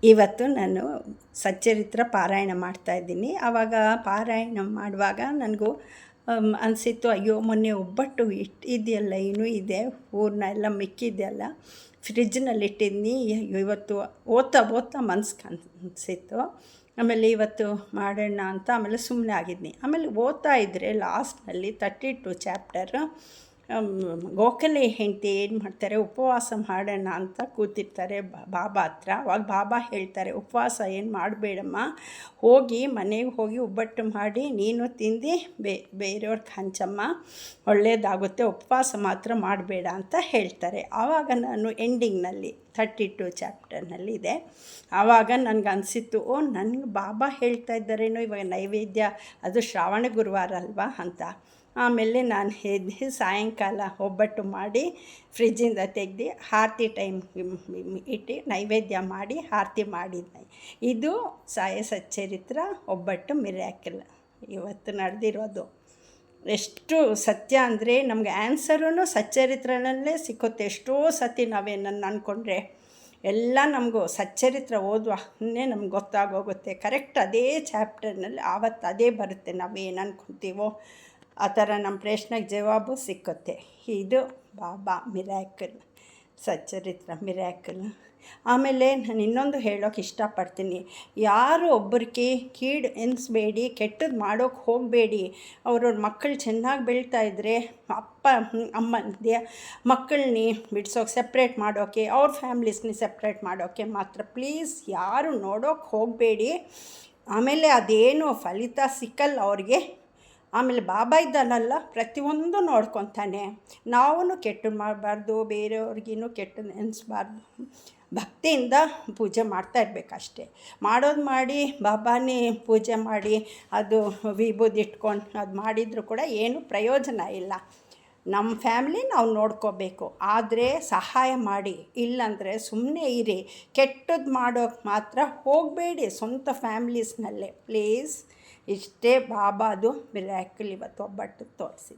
ಇವತ್ತು ನಾನು ಸಚ್ಚರಿತ್ರ ಪಾರಾಯಣ ಮಾಡ್ತಾಯಿದ್ದೀನಿ. ಆವಾಗ ಪಾರಾಯಣ ಮಾಡುವಾಗ ನನಗೂ ಅನಿಸಿತ್ತು, ಅಯ್ಯೋ ಮೊನ್ನೆ ಒಬ್ಬಟ್ಟು ಇದೆಯಲ್ಲ ಇನ್ನೂ ಇದೆ, ಹೂರಣ ಎಲ್ಲ ಮಿಕ್ಕಿದೆಯಲ್ಲ ಫ್ರಿಜ್ಜಿನಲ್ಲಿಟ್ಟಿದ್ದೀನಿ, ಇವತ್ತು ಓದ್ತಾ ಮನ್ಸಿಗೆ ಅನಿಸಿತ್ತು. ಆಮೇಲೆ ಇವತ್ತು ಮಾಡೋಣ ಅಂತ ಆಮೇಲೆ ಸುಮ್ಮನೆ ಆಗಿದ್ನಿ. ಆಮೇಲೆ ಓದ್ತಾ ಇದ್ದರೆ ಲಾಸ್ಟ್ನಲ್ಲಿ 32 ಚಾಪ್ಟರ್ ಗೋಖಲೆ ಹೆಂಡತಿ ಏನು ಮಾಡ್ತಾರೆ, ಉಪವಾಸ ಮಾಡೋಣ ಅಂತ ಕೂತಿರ್ತಾರೆ ಬಾಬಾ ಹತ್ರ. ಅವಾಗ ಬಾಬಾ ಹೇಳ್ತಾರೆ, ಉಪವಾಸ ಏನು ಮಾಡಬೇಡಮ್ಮ, ಹೋಗಿ ಮನೆಗೆ ಹೋಗಿ ಒಬ್ಬಟ್ಟು ಮಾಡಿ ನೀನು ತಿಂದು ಬೇರೆಯವ್ರಿಗೆ ಹಂಚಮ್ಮ, ಒಳ್ಳೆಯದಾಗುತ್ತೆ, ಉಪವಾಸ ಮಾತ್ರ ಮಾಡಬೇಡ ಅಂತ ಹೇಳ್ತಾರೆ. ಆವಾಗ ನಾನು ಎಂಡಿಂಗ್ನಲ್ಲಿ 32 ಚಾಪ್ಟರ್ನಲ್ಲಿ ಇದೆ. ಆವಾಗ ನನಗೆ ಅನಿಸಿತ್ತು, ನನಗೆ ಬಾಬಾ ಹೇಳ್ತಾ ಇದ್ದಾರೇನೋ ಇವಾಗ ನೈವೇದ್ಯ, ಅದು ಶ್ರಾವಣ ಗುರುವಾರ ಅಲ್ವಾ ಅಂತ. ಆಮೇಲೆ ನಾನು ಎದ್ದು ಸಾಯಂಕಾಲ ಒಬ್ಬಟ್ಟು ಮಾಡಿ ಫ್ರಿಜ್ಜಿಂದ ತೆಗೆದು ಆರತಿ ಟೈಮ್ ಇಟ್ಟು ನೈವೇದ್ಯ ಮಾಡಿ ಆರತಿ ಮಾಡಿದ್ದೆ. ಇದು ಸಾಯಿ ಸಚ್ಚರಿತ್ರ ಒಬ್ಬಟ್ಟು ಮಿರಾಕಲ್ ಇವತ್ತು ನಡೆದಿರೋದು. ಎಷ್ಟು ಸತ್ಯ ಅಂದರೆ ನಮಗೆ ಆನ್ಸರೂ ಸಚ್ಚರಿತ್ರನಲ್ಲೇ ಸಿಕ್ಕುತ್ತೆ. ಎಷ್ಟೋ ಸತಿ ನಾವೇನನ್ನು ಅಂದ್ಕೊಂಡ್ರೆ ಎಲ್ಲ ನಮಗೂ ಸಚ್ಚರಿತ್ರ ಓದುವಾಗಲೇ ನಮ್ಗೆ ಗೊತ್ತಾಗೋಗುತ್ತೆ. ಕರೆಕ್ಟ್ ಅದೇ ಚಾಪ್ಟರ್ನಲ್ಲಿ ಆವತ್ತು ಅದೇ ಬರುತ್ತೆ. ನಾವೇನು ಅಂದ್ಕೊತೀವೋ ಆ ಥರ ನಮ್ಮ ಪ್ರಶ್ನೆಗೆ ಜವಾಬು ಸಿಕ್ಕುತ್ತೆ. ಇದು ಬಾಬಾ ಮಿರಾಕಲ್, ಸಚ್ಚರಿತ್ರ ಮಿರಾಕಲ್. ಆಮೇಲೆ ನಾನು ಇನ್ನೊಂದು ಹೇಳೋಕೆ ಇಷ್ಟಪಡ್ತೀನಿ, ಯಾರು ಒಬ್ಬರಿಗೆ ಕೀಡು ಎನಿಸ್ಬೇಡಿ, ಕೆಟ್ಟದ್ದು ಮಾಡೋಕ್ಕೆ ಹೋಗಬೇಡಿ. ಅವ್ರವ್ರ ಮಕ್ಕಳು ಚೆನ್ನಾಗಿ ಬೆಳೀತಾ ಇದ್ದರೆ ಅಮ್ಮಂದೆ ಮಕ್ಕಳನ್ನ ಬಿಡ್ಸೋಕೆ ಸಪ್ರೇಟ್ ಮಾಡೋಕ್ಕೆ, ಅವ್ರ ಫ್ಯಾಮ್ಲೀಸ್ನ ಸಪ್ರೇಟ್ ಮಾಡೋಕ್ಕೆ ಮಾತ್ರ ಪ್ಲೀಸ್ ಯಾರು ನೋಡೋಕ್ಕೆ ಹೋಗಬೇಡಿ. ಆಮೇಲೆ ಅದೇನು ಫಲಿತ ಸಿಕ್ಕಲ್ಲ ಅವ್ರಿಗೆ. ಆಮೇಲೆ ಬಾಬಾ ಇದ್ದಾನಲ್ಲ ಪ್ರತಿಯೊಂದು ನೋಡ್ಕೊತಾನೆ. ನಾವು ಕೆಟ್ಟದ್ದು ಮಾಡಬಾರ್ದು, ಬೇರೆಯವ್ರಿಗೂ ಕೆಟ್ಟದ್ದು ನೆನೆಸ್ಬಾರ್ದು, ಭಕ್ತಿಯಿಂದ ಪೂಜೆ ಮಾಡ್ತಾ ಇರಬೇಕಷ್ಟೆ. ಮಾಡೋದು ಮಾಡಿ ಬಾಬಾನೇ ಪೂಜೆ ಮಾಡಿ ಅದು ವಿಭೂದಿ ಇಟ್ಕೊಂಡು ಅದು ಮಾಡಿದರೂ ಕೂಡ ಏನು ಪ್ರಯೋಜನ ಇಲ್ಲ. ನಮ್ಮ ಫ್ಯಾಮ್ಲಿ ನಾವು ನೋಡ್ಕೋಬೇಕು, ಆದರೆ ಸಹಾಯ ಮಾಡಿ, ಇಲ್ಲಾಂದರೆ ಸುಮ್ಮನೆ ಇರಿ. ಕೆಟ್ಟದ್ದು ಮಾಡೋಕ್ಕೆ ಮಾತ್ರ ಹೋಗಬೇಡಿ ಸ್ವಂತ ಫ್ಯಾಮ್ಲೀಸ್ನಲ್ಲೇ ಪ್ಲೀಸ್. ಇಷ್ಟೇ ಬಾಬಾದು ಮಿರಾಕಲ್ ಇವತ್ತು ಒಬ್ಬಟ್ಟು ತೋರಿಸಿ.